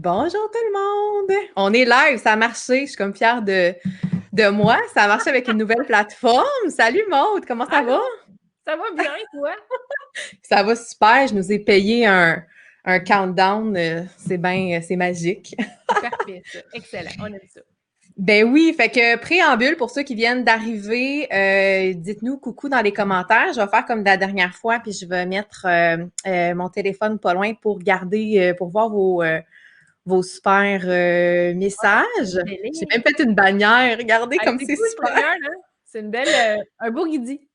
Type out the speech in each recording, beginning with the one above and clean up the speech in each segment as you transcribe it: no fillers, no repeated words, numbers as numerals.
Bonjour tout le monde! On est live, ça a marché. Je suis comme fière de moi. Ça a marché avec une nouvelle plateforme. Salut Maude, comment ça va? Allô? Ça va bien, toi? Ça va super. Je nous ai payé un countdown. C'est bien, c'est magique. C'est parfait, ça. Excellent. On aime ça. Ben oui, fait que préambule pour ceux qui viennent d'arriver, dites-nous coucou dans les commentaires. Je vais faire comme la dernière fois, puis je vais mettre mon téléphone pas loin pour garder, pour voir vos super messages. J'ai Délai. même fait une bannière. Regardez Hey, comme c'est c'est cool, super. première, là. C'est une belle, un beau guidi.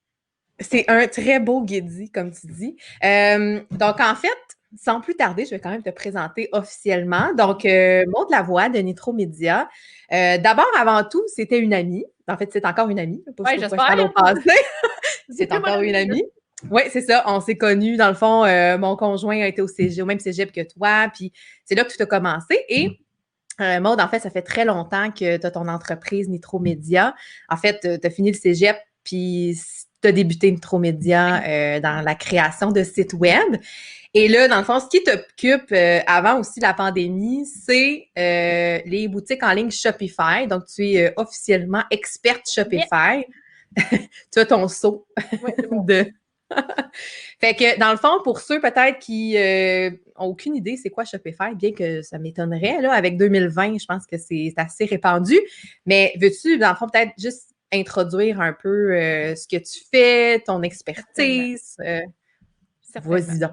C'est un très beau guédi, comme tu dis. Donc, en fait, sans plus tarder, je vais quand même te présenter officiellement. Donc, Maud Lavoie de Nitro Média. D'abord, avant tout, c'était une amie. En fait, c'est encore une amie. Pas Ouais, sûr pourquoi je parle j'espère. au passé. C'est C'est plus mon encore une ami, là. amie. Oui, c'est ça. On s'est connus. Dans le fond, mon conjoint a été au même cégep que toi. Puis, c'est là que tout a commencé. Et Maud, en fait, ça fait très longtemps que tu as ton entreprise Nitro Média. En fait, tu as fini le cégep, puis tu as débuté Nitro Média dans la création de sites web. Et là, dans le fond, ce qui t'occupe avant aussi la pandémie, c'est les boutiques en ligne Shopify. Donc, tu es officiellement experte Yeah. Shopify. Tu as ton saut Ouais, c'est bon. de fait que, dans le fond, pour ceux peut-être qui ont aucune idée c'est quoi Shopify, bien que ça m'étonnerait, là, avec 2020, je pense que c'est assez répandu. Mais veux-tu, dans le fond, peut-être juste introduire un peu ce que tu fais, ton Certainement. expertise? Certainement. Vas-y donc.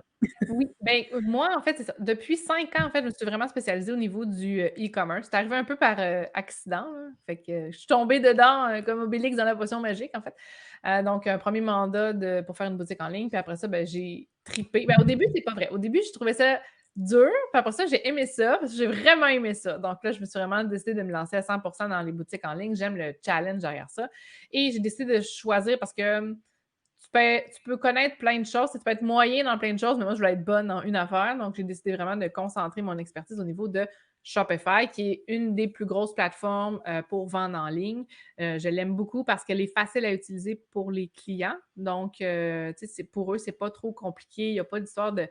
Oui, ben moi, en fait, c'est ça. Depuis 5 ans, en fait, je me suis vraiment spécialisée au niveau du e-commerce. C'est arrivé un peu par accident, là. Fait que je suis tombée dedans comme Obélix dans la potion magique, en fait. Donc, un premier mandat pour faire une boutique en ligne. Puis après ça, ben, j'ai tripé. Ben, au début, c'est pas vrai. Au début, je trouvais ça dur. Puis après ça, j'ai aimé ça parce que j'ai vraiment aimé ça. Donc là, je me suis vraiment décidée de me lancer à 100% dans les boutiques en ligne. J'aime le challenge derrière ça. Et j'ai décidé de choisir parce que tu peux connaître plein de choses, tu peux être moyen dans plein de choses, mais moi, je voulais être bonne dans une affaire. Donc, j'ai décidé vraiment de concentrer mon expertise au niveau de Shopify, qui est une des plus grosses plateformes pour vendre en ligne. Je l'aime beaucoup parce qu'elle est facile à utiliser pour les clients. Donc, pour eux, c'est pas trop compliqué. Il n'y a pas d'histoire de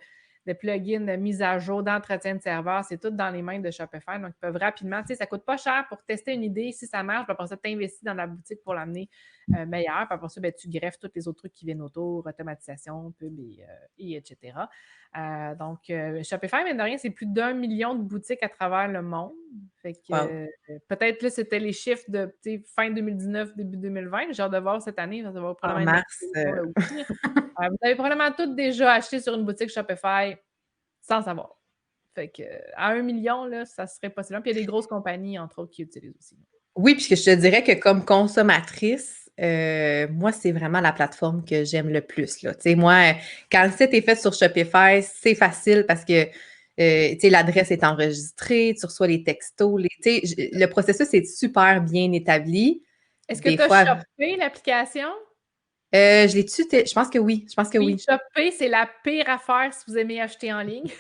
plugins, de mise à jour, d'entretien de serveur. C'est tout dans les mains de Shopify. Donc, ils peuvent rapidement, ça coûte pas cher pour tester une idée. Si ça marche, après ça, tu investis dans la boutique pour l'amener meilleur. Puis après ça, ben, tu greffes tous les autres trucs qui viennent autour, automatisation, pub et etc. Donc, Shopify, mine de rien, c'est plus d'1 million de boutiques à travers le monde. Fait que Wow. peut-être là, c'était les chiffres de fin 2019, début 2020. J'ai hâte de voir cette année. Ça va En probablement une mars. explosion là aussi. Vous avez probablement toutes déjà acheté sur une boutique Shopify sans savoir. Fait que à 1 million, là, ça serait possible. Puis il y a des grosses compagnies, entre autres, qui utilisent aussi. Oui, puisque je te dirais que comme consommatrice, moi, c'est vraiment la plateforme que j'aime le plus, là. Tu sais, moi, quand le site est fait sur Shopify, c'est facile parce que, tu sais, l'adresse est enregistrée, tu reçois les textos, tu sais, le processus est super bien établi. Est-ce que Des tu as fois, shoppé l'application? je l'ai tué, je pense que oui, je pense que Oui, oui. shopper, c'est la pire affaire si vous aimez acheter en ligne.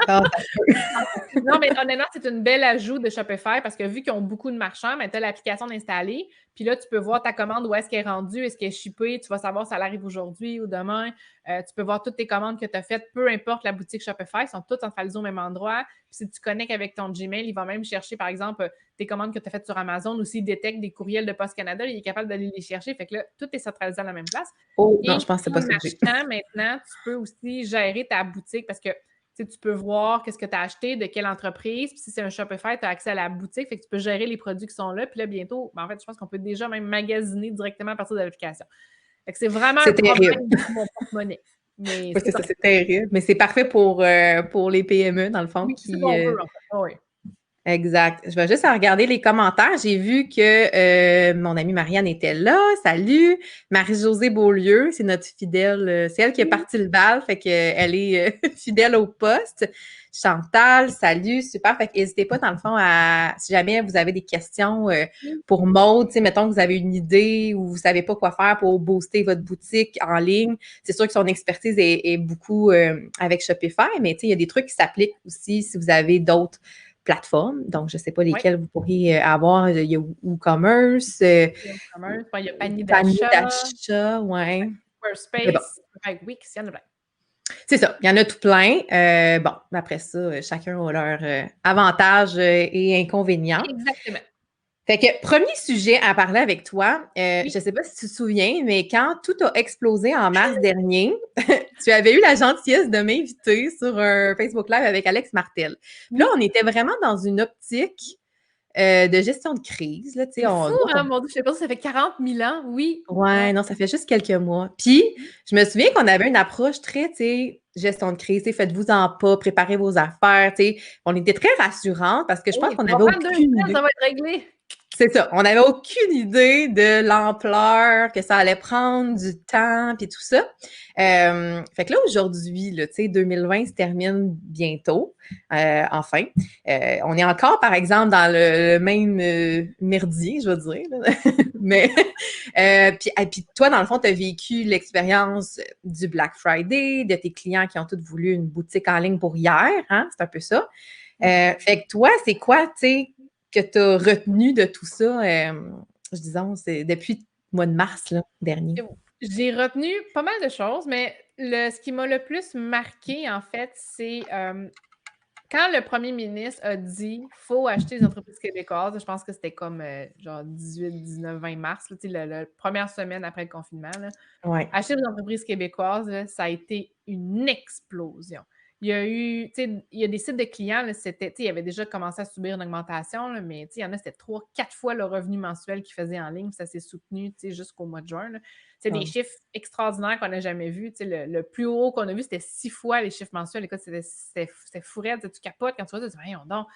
Ah, ça se peut. Non, mais honnêtement, c'est une belle ajout de Shopify parce que vu qu'ils ont beaucoup de marchands, tu as l'application d'installer. Puis là, tu peux voir ta commande, où est-ce qu'elle est rendue, est-ce qu'elle est shippée. Tu vas savoir si elle arrive aujourd'hui ou demain. Tu peux voir toutes tes commandes que tu as faites, peu importe la boutique Shopify. Ils sont toutes centralisées au même endroit. Puis si tu connectes avec ton Gmail, il va même chercher, par exemple, tes commandes que tu as faites sur Amazon ou s'il détecte des courriels de Post Canada, il est capable d'aller les chercher. Fait que là, tout est centralisé à la même place. Oh, non, je Et pense que c'est pas comme ça que j'ai. marchand, maintenant, tu peux aussi gérer ta boutique parce que tu peux voir qu'est-ce que tu as acheté, de quelle entreprise. Puis si c'est un Shopify, tu as accès à la boutique. Fait que tu peux gérer les produits qui sont là. Puis là, bientôt, en fait, je pense qu'on peut déjà même magasiner directement à partir de l'application. Fait que c'est vraiment un C'est terrible. problème pour mon porte-monnaie. Mais Oui, c'est c'est ça, parfait. c'est terrible. Mais c'est parfait pour les PME, dans le fond, Oui, c'est ce qui, qu'on veut, en fait. Ah oui. exact. Je vais juste regarder les commentaires. J'ai vu que mon amie Marianne était là. Salut. Marie-Josée Beaulieu, c'est notre fidèle. C'est elle qui est partie le bal, fait qu'elle est fidèle au poste. Chantal, salut, super. Fait que n'hésitez pas, dans le fond, si jamais vous avez des questions pour Maud, tu sais, mettons que vous avez une idée ou vous savez pas quoi faire pour booster votre boutique en ligne. C'est sûr que son expertise est beaucoup avec Shopify, mais tu sais, il y a des trucs qui s'appliquent aussi si vous avez d'autres plateformes. Donc, je ne sais pas Oui. lesquelles vous pourriez avoir. Il y a WooCommerce, Il y a e-commerce, il y a panier panier d'achat, d'achat, ouais. Mais bon, Squarespace, Wix, il y en a plein. C'est ça, il y en a tout plein. Bon, après ça, chacun a leurs avantages et inconvénients. Exactement. Fait que, premier sujet à parler avec toi, Oui. je sais pas si tu te souviens, mais quand tout a explosé en mars dernier, tu avais eu la gentillesse de m'inviter sur un Facebook Live avec Alex Martel. Puis là, Oui. on était vraiment dans une optique de gestion de crise. Là, C'est fou, nous autres, hein, mon Dieu, je sais pas si ça fait 40 000 ans, oui. ouais, Ouais. non, ça fait juste quelques mois. Puis, je me souviens qu'on avait une approche très, tu sais, gestion de crise, tu sais, faites-vous-en pas, préparez vos affaires, tu sais. On était très rassurante parce que je pense Oui, qu'on ça va avait prendre 2 aucune semaines, idée. ça va être réglé. C'est ça. On n'avait aucune idée de l'ampleur que ça allait prendre, du temps, puis tout ça. Fait que là, aujourd'hui, là, tu sais, 2020 se termine bientôt, enfin. On est encore, par exemple, dans le même merdier, je veux dire. Là. Mais, puis toi, dans le fond, tu as vécu l'expérience du Black Friday, de tes clients qui ont tous voulu une boutique en ligne pour hier, hein? C'est un peu ça. Fait que toi, c'est quoi, tu sais, que tu as retenu de tout ça, disons, c'est depuis le mois de mars là, dernier? J'ai retenu pas mal de choses, mais ce qui m'a le plus marqué, en fait, c'est quand le premier ministre a dit faut acheter les entreprises québécoises. Je pense que c'était comme genre 18, 19, 20 mars, là, la première semaine après le confinement. Là. Ouais. Acheter des entreprises québécoises, là, ça a été une explosion. Il y a eu, tu sais, il y a des sites de clients, là, c'était, tu sais, ils avaient déjà commencé à subir une augmentation, là, mais tu sais, il y en a, c'était 3, 4 fois le revenu mensuel qu'ils faisaient en ligne, puis ça s'est soutenu, tu sais, jusqu'au mois de juin. Là. C'est des Ah. chiffres extraordinaires qu'on n'a jamais vus. Tu sais, le plus haut qu'on a vu, c'était 6 fois les chiffres mensuels. Écoute, c'était fou raide, tu capotes quand tu vois ça, tu dis, voyons donc.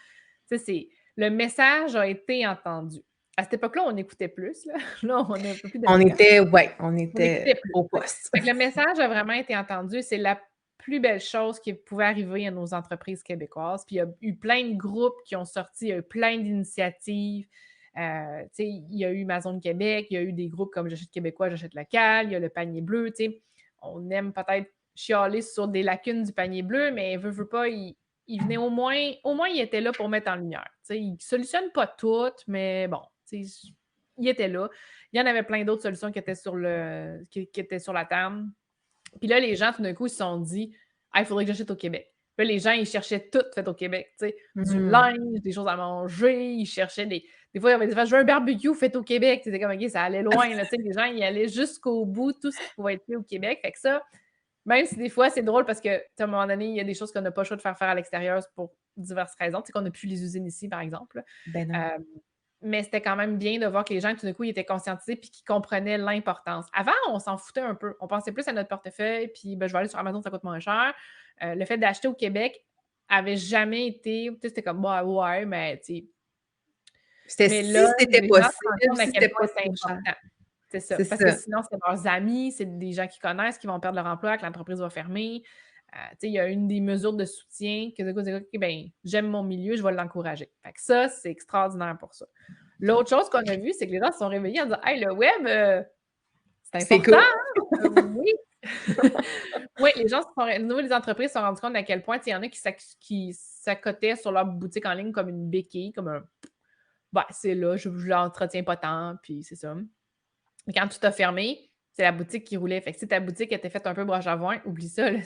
Tu sais, le message a été entendu. À cette époque-là, on écoutait plus. Là, là on a un peu plus de On distance. était, ouais, on On écoutait était plus. au poste. Fait que le message a vraiment été entendu. C'est la plus belle chose qui pouvait arriver à nos entreprises québécoises. Puis il y a eu plein de groupes qui ont sorti, il y a eu plein d'initiatives. Il y a eu Amazon Québec, il y a eu des groupes comme J'achète québécois, j'achète local, il y a le panier bleu. On aime peut-être chialer sur des lacunes du panier bleu, mais veut pas, il venait au moins, il était là pour mettre en lumière. Il ne solutionne pas toutes, mais bon, il était là. Il y en avait plein d'autres solutions qui étaient qui étaient sur la table. Puis là, les gens, tout d'un coup, ils se sont dit il faudrait que j'achète au Québec. Puis là, les gens, ils cherchaient tout fait au Québec. Du linge, des choses à manger, ils cherchaient des fois, il y avait des fois, je veux un barbecue fait au Québec. C'était comme, OK, ça allait loin. Là, les gens, ils allaient jusqu'au bout, tout ce qui pouvait être fait au Québec. Fait que ça, même si des fois, c'est drôle parce que, à un moment donné, il y a des choses qu'on n'a pas le choix de faire à l'extérieur pour diverses raisons. Qu'on n'a plus les usines ici, par exemple. Ben non. Mais c'était quand même bien de voir que les gens, tout d'un coup, ils étaient conscientisés puis qu'ils comprenaient l'importance. Avant, on s'en foutait un peu. On pensait plus à notre portefeuille, puis ben, je vais aller sur Amazon, ça coûte moins cher. Le fait d'acheter au Québec avait jamais été... Tu sais, c'était comme, bah, ouais, mais tu sais... C'était Mais si là, c'était les gens se rendent possible, compte à si quel c'était point pas c'est trop cher. important. C'est ça. C'est Parce que ça. sinon, c'est leurs amis, c'est des gens qu'ils connaissent qui vont perdre leur emploi, que l'entreprise va fermer. Il y a une des mesures de soutien que OK, ben, j'aime mon milieu, je vais l'encourager. Fait que ça, c'est extraordinaire pour ça. L'autre chose qu'on a vu, c'est que les gens se sont réveillés en disant hey, le web, c'est C'est important. cool. Hein? Oui. Oui, les gens, les entreprises se sont rendus compte à quel point il y en a qui s'accotaient sur leur boutique en ligne comme une béquille, comme un ben, c'est là, je l'entretiens pas tant, puis c'est ça. Mais quand tout a fermé, c'est la boutique qui roulait. Fait que si ta boutique était faite un peu broche à foin, oublie ça, là,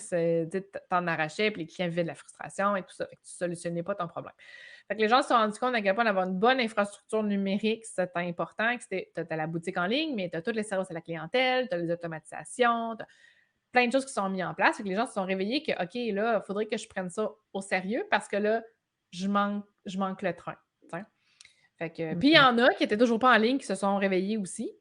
t'en arrachais, puis les clients vivaient de la frustration et tout ça. Fait que tu solutionnais pas ton problème. Fait que les gens se sont rendus compte à quel point d'avoir une bonne infrastructure numérique, c'était important. Tu as la boutique en ligne, mais tu as tous les services à la clientèle, tu as les automatisations, tu as plein de choses qui sont mises en place. Fait que les gens se sont réveillés que, OK, là, il faudrait que je prenne ça au sérieux parce que là, je manque le train. T'sais. Fait que, puis il y en a qui n'étaient toujours pas en ligne, qui se sont réveillés aussi.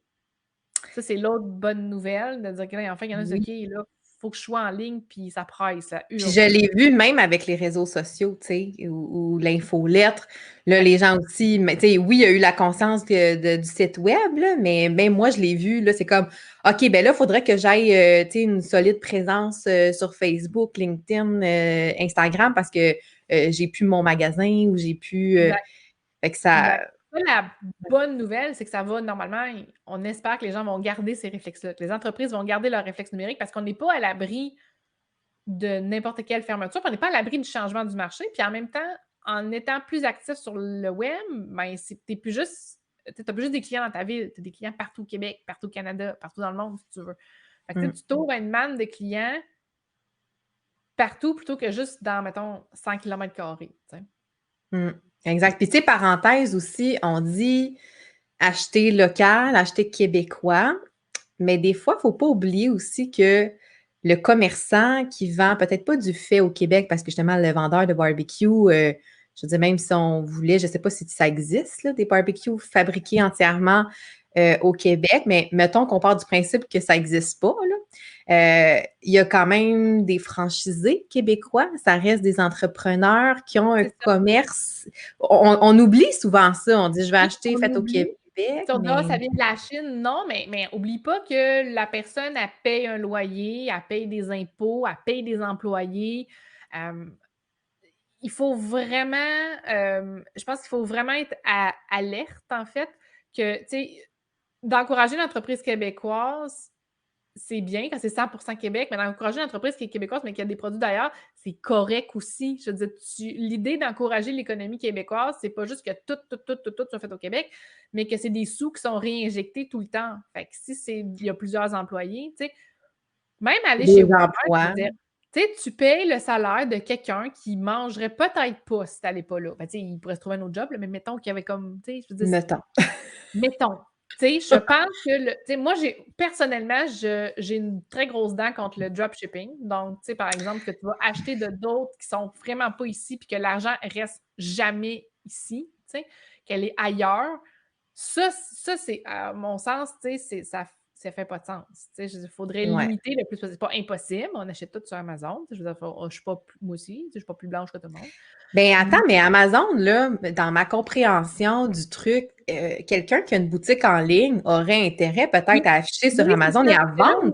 Ça, c'est l'autre bonne nouvelle, de dire que là, enfin, il y en a qui Oui. disent, OK, là, il faut que je sois en ligne, puis ça presse, ça Puis hurle. je l'ai vu même avec les réseaux sociaux, tu sais, ou l'infolettre. Là, les gens aussi, mais tu sais, oui, il y a eu la conscience du site web, là, mais même moi, je l'ai vu, là, c'est comme, OK, ben là, il faudrait que j'aille, tu sais, une solide présence sur Facebook, LinkedIn, Instagram, parce que j'ai plus mon magasin ou j'ai plus... Exact, fait que ça... exact. Ça, la bonne nouvelle, c'est que ça va normalement, on espère que les gens vont garder ces réflexes-là, que les entreprises vont garder leurs réflexes numériques parce qu'on n'est pas à l'abri de n'importe quelle fermeture, puis on n'est pas à l'abri du changement du marché, puis en même temps, en étant plus actif sur le web, ben, tu n'as plus juste des clients dans ta ville, tu as des clients partout au Québec, partout au Canada, partout dans le monde, si tu veux. Fait que, tu t'ouvres à une manne de clients partout plutôt que juste dans, mettons, 100 km². Mm. Exact. Puis, tu sais, parenthèse aussi, on dit acheter local, acheter québécois, mais des fois, il ne faut pas oublier aussi que le commerçant qui vend peut-être pas du fait au Québec, parce que justement, le vendeur de barbecue, je veux dire, même si on voulait, je ne sais pas si ça existe, là, des barbecues fabriqués entièrement au Québec, mais mettons qu'on part du principe que ça n'existe pas, là. Il y a quand même des franchisés québécois, ça reste des entrepreneurs qui ont un C'est ça. commerce. On oublie souvent ça, on dit je vais Oui, acheter on fait au oublie. Québec, On dit: «Ah, mais ça vient de la Chine». Non, mais oublie pas que la personne, elle paye un loyer, elle paye des impôts, elle paye des employés. Hem, il faut vraiment, je pense qu'il faut vraiment être alerte, en fait, que, tu sais, d'encourager l'entreprise québécoise, c'est bien quand c'est 100% Québec, mais d'encourager une entreprise qui est québécoise, mais qui a des produits d'ailleurs, c'est correct aussi. Je veux dire, l'idée d'encourager l'économie québécoise, c'est pas juste que tout soit fait au Québec, mais que c'est des sous qui sont réinjectés tout le temps. Fait que si il y a plusieurs employés, tu sais, même aller chez des Walmart, je veux emplois. dire, tu sais, tu payes le salaire de quelqu'un qui mangerait peut-être pas si t'allais pas là. Ben, tu sais, il pourrait se trouver un autre job, là, mais mettons qu'il y avait comme, tu sais, je veux dire, Mettons. mettons. Tu sais, je pense que tu sais, moi, personnellement, j'ai une très grosse dent contre le dropshipping. Donc, tu sais, par exemple, que tu vas acheter de d'autres qui sont vraiment pas ici, puis que l'argent reste jamais ici, tu sais, qu'elle est ailleurs. Ça c'est, à mon sens, tu sais, ça fait pas de sens. Tu sais, il faudrait Ouais. limiter le plus possible. C'est pas impossible, on achète tout sur Amazon. Je veux dire, je suis pas, moi aussi, tu sais, je suis pas plus blanche que tout le monde. Ben attends, mais Amazon, là, dans ma compréhension du truc, quelqu'un qui a une boutique en ligne aurait intérêt Oui, peut-être à afficher sur oui, c'est Amazon et ça. à C'est là vendre.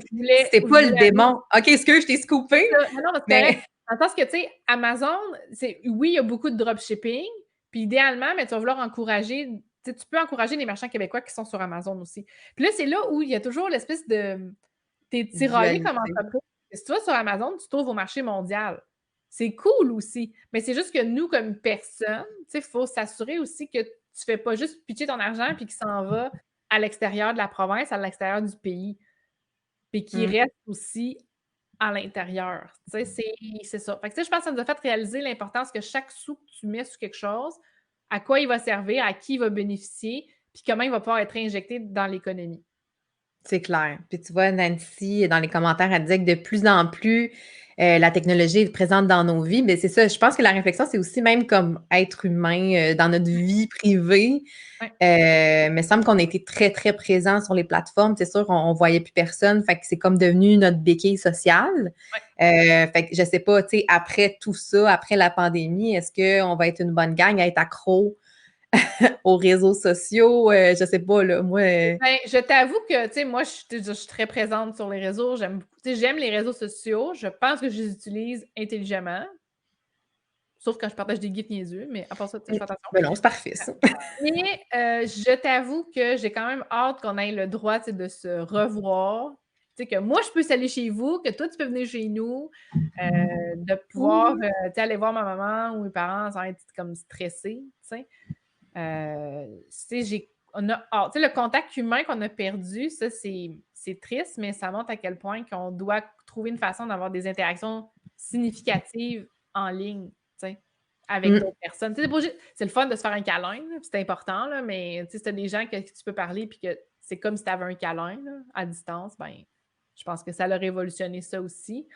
C'est où je pas le voulais aller. démon. OK, excuse, je t'ai C'est scoopé, ça. Non, non, mais c'est correct. mais Dans le sens que, tu sais, Amazon, oui, il y a beaucoup de dropshipping, puis idéalement, mais tu vas vouloir encourager, tu sais, tu peux encourager les marchands québécois qui sont sur Amazon aussi. Puis là, c'est là où il y a toujours l'espèce de tu tiraillé comme dualité. entreprise. Si tu vas sur Amazon, tu trouves au marché mondial. C'est cool aussi, mais c'est juste que nous, comme personne, tu sais, il faut s'assurer aussi que tu fais pas juste pitcher ton argent puis qu'il s'en va à l'extérieur de la province, à l'extérieur du pays, puis qu'il Mm. reste aussi à l'intérieur. Tu sais, c'est ça. Fait que, tu sais, je pense que ça nous a fait réaliser l'importance que chaque sou que tu mets sur quelque chose, à quoi il va servir, à qui il va bénéficier, puis comment il va pouvoir être injecté dans l'économie. C'est clair. Puis tu vois, Nancy, dans les commentaires, elle disait que de plus en plus, la technologie est présente dans nos vies. Mais c'est ça, je pense que la réflexion, c'est aussi même comme être humain dans notre vie privée. Ouais. Il me semble qu'on a été très, très présents sur les plateformes. C'est sûr, on voyait plus personne. Fait que c'est comme devenu notre béquille sociale. Fait que je sais pas, tu sais, après tout ça, après la pandémie, est-ce qu'on va être une bonne gang à être accro aux réseaux sociaux? Je sais pas, là. Moi, Ben, je t'avoue que, tu sais, moi, je suis très présente sur les réseaux. J'aime beaucoup, tu sais, j'aime les réseaux sociaux. Je pense que je les utilise intelligemment, sauf quand je partage des gifs niaiseux, mais à part ça, tu sais, je fais attention. ben non, c'est parfait, ça. Mais je t'avoue que j'ai quand même hâte qu'on ait le droit, tu sais, de se revoir. Tu sais, que moi, je peux aller chez vous, que toi, tu peux venir chez nous, de pouvoir, Oui. tu sais, aller voir ma maman ou mes parents sans être comme stressés, tu sais. Tu sais, on a hâte. Tu sais, le contact humain qu'on a perdu, ça, c'est triste, mais ça montre à quel point qu'on doit trouver une façon d'avoir des interactions significatives en ligne, tu sais, avec Mm. d'autres personnes. Tu sais, c'est le fun de se faire un câlin, là, puis c'est important, là, mais tu sais, si t'as des gens que tu peux parler puis que c'est comme si tu avais un câlin là, à distance, ben, je pense que ça a révolutionné ça aussi.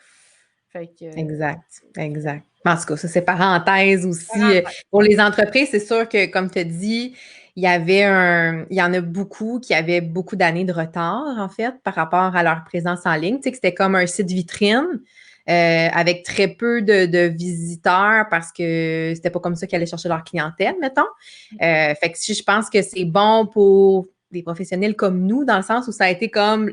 Fait que, Exact, exact. En tout cas, ça, c'est parenthèse aussi. parenthèse. Pour les entreprises, c'est sûr que, comme tu as dit, il y en a beaucoup qui avaient beaucoup d'années de retard, en fait, par rapport à leur présence en ligne. Tu sais, que c'était comme un site vitrine avec très peu de visiteurs parce que c'était pas comme ça qu'ils allaient chercher leur clientèle, mettons. Fait que si je pense que c'est bon pour des professionnels comme nous, dans le sens où ça a été comme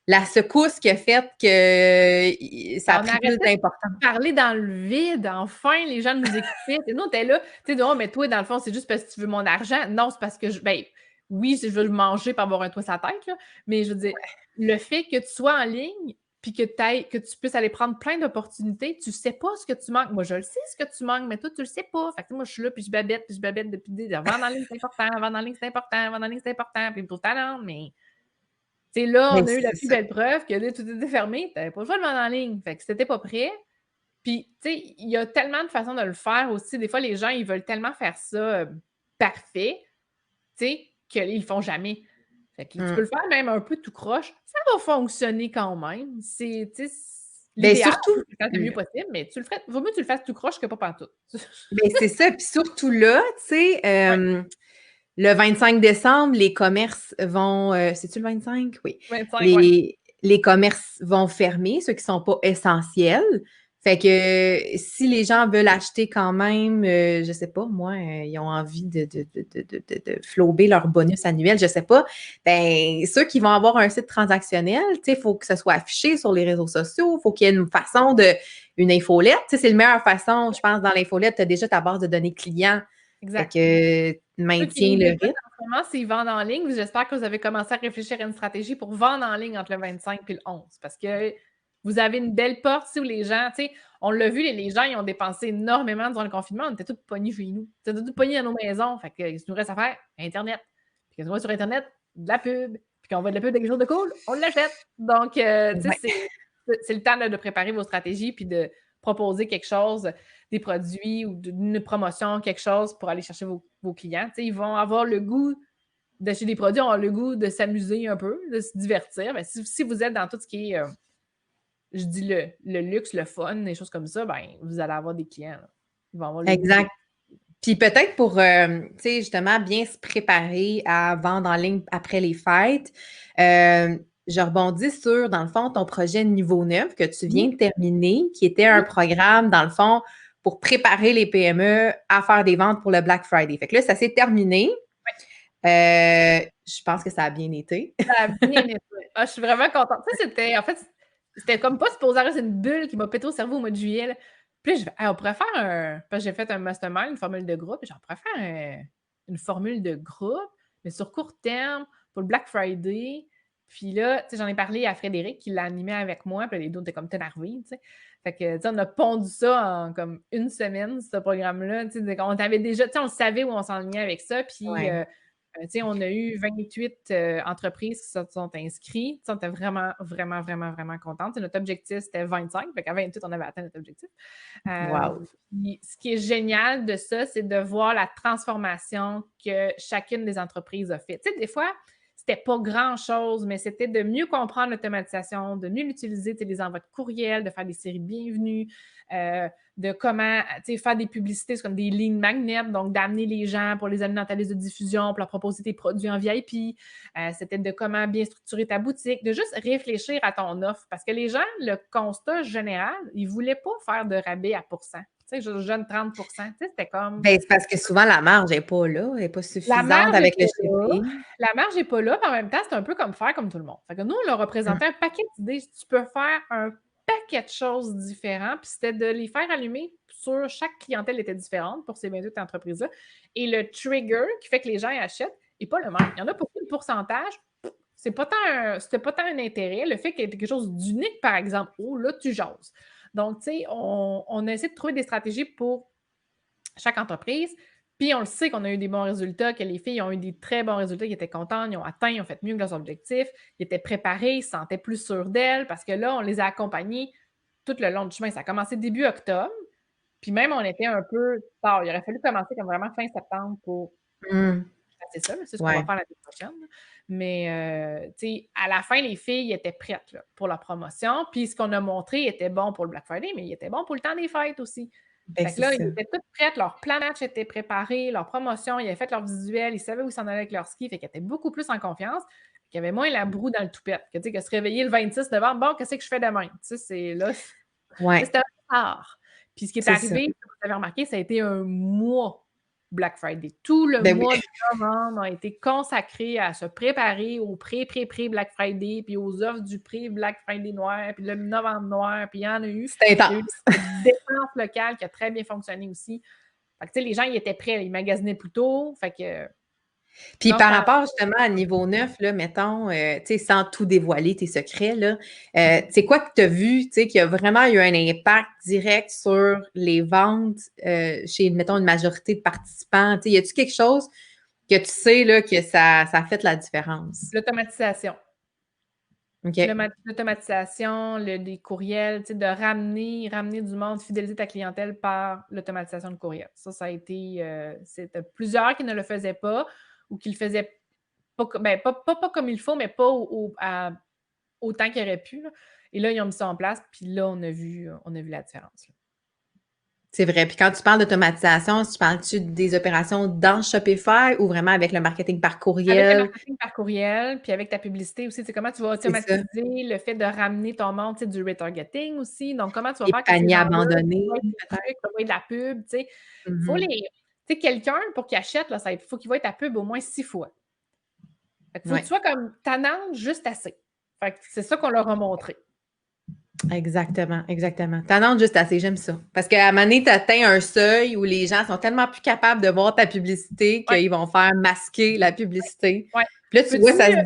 la secousse qui a fait que ça a On pris plus arrêtait d'importance. parler dans le vide, enfin, les gens nous écoutaient. Et nous, on était là, tu sais, «Oh, mais toi, dans le fond, c'est juste parce que tu veux mon argent». Non, c'est parce que ben, oui, je veux le manger pour avoir un toit sur la tête, là, mais je veux dire, le fait que tu sois en ligne, puis que tu puisses aller prendre plein d'opportunités, tu sais pas ce que tu manques. Moi, je le sais ce que tu manques, mais toi, tu le sais pas. Fait que moi, je suis là, puis je babette depuis des vendre en ligne, c'est important, vendre en ligne, c'est important, vendre en ligne, c'est important, puis pourtant, non, mais tu sais, là, Mais on a eu la c'est plus ça. belle preuve que là, tout était fermé, tu avais pas le choix de vendre en ligne. Fait que si tu étais pas prêt, Puis, tu sais, il y a tellement de façons de le faire aussi. Des fois, les gens, ils veulent tellement faire ça parfait, tu sais, qu'ils le font jamais. Fait que tu peux le faire même un peu tout croche, ça va fonctionner quand même. C'est, tu sais, Ben l'idéal, surtout, c'est quand le mieux possible, mais tu le ferais, vaut mieux que tu le fasses tout croche que pas pantoute. ben c'est ça. Puis surtout là, tu sais, Ouais, le 25 décembre, les commerces vont. C'est-tu le 25? Oui. 25, ouais. Les commerces vont fermer, ceux qui ne sont pas essentiels. Fait que si les gens veulent acheter quand même, je ne sais pas, moi, ils ont envie de flober leur bonus annuel, je ne sais pas, ben ceux qui vont avoir un site transactionnel, il faut que ce soit affiché sur les réseaux sociaux, il faut qu'il y ait une façon une infolette. C'est la meilleure façon, je pense, dans l'infolette, tu as déjà ta base de données clients. Fait Exact. que Ceux qui maintiens nous le écoutent rythme. en ce moment, s'ils vendent en ligne, j'espère que vous avez commencé à réfléchir à une stratégie pour vendre en ligne entre le 25 et le 11. Parce que vous avez une belle porte si où les gens, tu sais, on l'a vu, les gens, ils ont dépensé énormément durant le confinement. On était tous pognés chez nous. On était tous pognés à nos maisons. Fait que, ce qu'il nous reste à faire, Internet. Puis quand on va sur Internet, de la pub. Puis quand on voit de la pub de quelque chose de cool, on l'achète. Donc, tu sais, Ouais. c'est le temps de préparer vos stratégies puis de proposer quelque chose, des produits ou d'une promotion, quelque chose pour aller chercher vos clients. Tu sais, ils vont avoir le goût d'acheter des produits, ont le goût de s'amuser un peu, de se divertir. Ben, si vous êtes dans tout ce qui est, je dis le luxe, le fun, des choses comme ça, ben, vous allez avoir des clients. Là. Ils vont avoir le goût. Exact. Puis peut-être pour, tu sais, justement, bien se préparer à vendre en ligne après les fêtes, je rebondis sur, dans le fond, ton projet Niveau 9 que tu viens de terminer, qui était un programme, dans le fond, pour préparer les PME à faire des ventes pour le Black Friday. Fait que là, ça s'est terminé. Je pense que ça a bien été. Ça a bien été. Ah, je suis vraiment contente. Tu sais, c'était comme pas supposé être une bulle qui m'a pété au cerveau au mois de juillet. Là. Puis là, je on pourrait faire un. Parce que j'ai fait un mastermind, une formule de groupe, et on pourrait faire une formule de groupe, mais sur court terme, pour le Black Friday. Puis là, tu sais, j'en ai parlé à Frédéric qui l'a animé avec moi, puis les deux étaient comme énervés, tu sais. Fait que, tu sais, on a pondu ça en comme une semaine, ce programme-là. Tu sais, on avait déjà, tu sais, on savait où on s'enlignait avec ça, puis Ouais. on a eu 28 entreprises qui se sont inscrites. On était vraiment, vraiment, vraiment, vraiment contente. Notre objectif, c'était 25. Fait qu'à 28, on avait atteint notre objectif. Wow. Ce qui est génial de ça, c'est de voir la transformation que chacune des entreprises a fait. Tu sais, des fois, c'était pas grand-chose, mais c'était de mieux comprendre l'automatisation, de mieux l'utiliser, les envois de courriel, de faire des séries de bienvenus, de comment faire des publicités, c'est comme des lignes magnètes, donc d'amener les gens pour les amener dans ta liste de diffusion, pour leur proposer tes produits en VIP. C'était de comment bien structurer ta boutique, de juste réfléchir à ton offre. Parce que les gens, le constat général, ils ne voulaient pas faire de rabais à pourcent. Tu sais, je donne 30 c'était comme. Ben, c'est parce que souvent, la marge n'est pas là, elle n'est pas La suffisante marge n'est avec le pas là. shipping. La marge n'est pas là, mais en même temps, c'est un peu comme faire comme tout le monde. Fait que nous, on leur a présenté un paquet d'idées. Tu peux faire un paquet de choses différentes, puis c'était de les faire allumer sur chaque clientèle était différente pour ces 28 entreprises-là. Et le trigger qui fait que les gens achètent n'est pas le même. Il y en a pour qui le pourcentage, c'était pas tant un intérêt. Le fait qu'il y ait quelque chose d'unique, par exemple, oh là, tu jases. Donc, tu sais, on a essayé de trouver des stratégies pour chaque entreprise. Puis on le sait qu'on a eu des bons résultats, que les filles ont eu des très bons résultats, ils étaient contents, ils ont atteint, ils ont fait mieux que leurs objectifs, ils étaient préparés, ils se sentaient plus sûrs d'elles parce que là, on les a accompagnés tout le long du chemin. Ça a commencé début octobre, puis même on était un peu tard. Il aurait fallu commencer comme vraiment fin septembre pour Hum. c'est ça, c'est ce qu'on va Ouais. faire l'année prochaine. Mais, tu sais, à la fin, les filles étaient prêtes là, pour la promotion. Puis ce qu'on a montré était bon pour le Black Friday, mais il était bon pour le temps des fêtes aussi. Ben, Fait que c'est là, ça. ils étaient toutes prêtes, leur plan match était préparé, leur promotion, ils avaient fait leur visuel, ils savaient où ils s'en allaient avec leur ski, fait qu'ils étaient beaucoup plus en confiance, qu'il y avait moins la broue dans le toupette. Que, tu sais, que se réveiller le 26 novembre, bon, qu'est-ce que je fais demain? Tu sais, c'est là, Ouais, c'était un tard. Puis ce qui est c'est ça. arrivé, comme vous avez remarqué, ça a été un mois Black Friday. Tout le Ben oui. mois de novembre a été consacré à se préparer au pré-Black Friday, puis aux offres du pré-Black Friday noir, puis le novembre noir, puis il y en a eu. C'est Il y a eu intense. une défense locale qui a très bien fonctionné aussi. Fait que, tu sais, les gens, ils étaient prêts, ils magasinaient plus tôt. Fait que. Puis Non, par rapport justement à niveau 9, là, mettons, tu sais, sans tout dévoiler tes secrets, là, c'est quoi que tu as vu, tu sais, qui a vraiment eu un impact direct sur les ventes chez, mettons, une majorité de participants? Tu sais, y a-tu quelque chose que tu sais, là, que ça a fait la différence? l'automatisation. OK. L'automatisation, les courriels, tu sais, de ramener du monde, fidéliser ta clientèle par l'automatisation de courriel. Ça a été, c'était plusieurs qui ne le faisaient pas ou qui le faisaient pas co ben, pas comme il faut, mais pas autant qu'ils auraient pu, là. Et là, ils ont mis ça en place, puis là, on a vu la différence, là. C'est vrai. Puis quand tu parles d'automatisation, tu parles-tu des opérations dans Shopify ou vraiment avec le marketing par Avec le courriel? marketing par courriel, puis avec ta publicité aussi, tu sais, comment tu vas C'est ça. automatiser le fait de ramener ton monde, tu sais, du retargeting aussi. Donc, comment tu vas Les faire que ces paniers gens-là abandonnés, voient tes peut-être? trucs, voient de la pub, tu sais. Faut Mhm. les tu sais, quelqu'un pour qu'il achète, là, il faut qu'il voie ta pub au moins 6 fois. Fait que faut que tu Ouais. sois comme tannante juste assez. Fait que c'est ça qu'on leur a montré. Exactement, exactement. Tannante juste assez, j'aime ça. Parce qu'à un moment donné, tu atteins un seuil où les gens sont tellement plus capables de voir ta publicité Ouais, qu'ils vont faire masquer la publicité. ouais. Puis là, tu vois, Peux-tu ça se... faire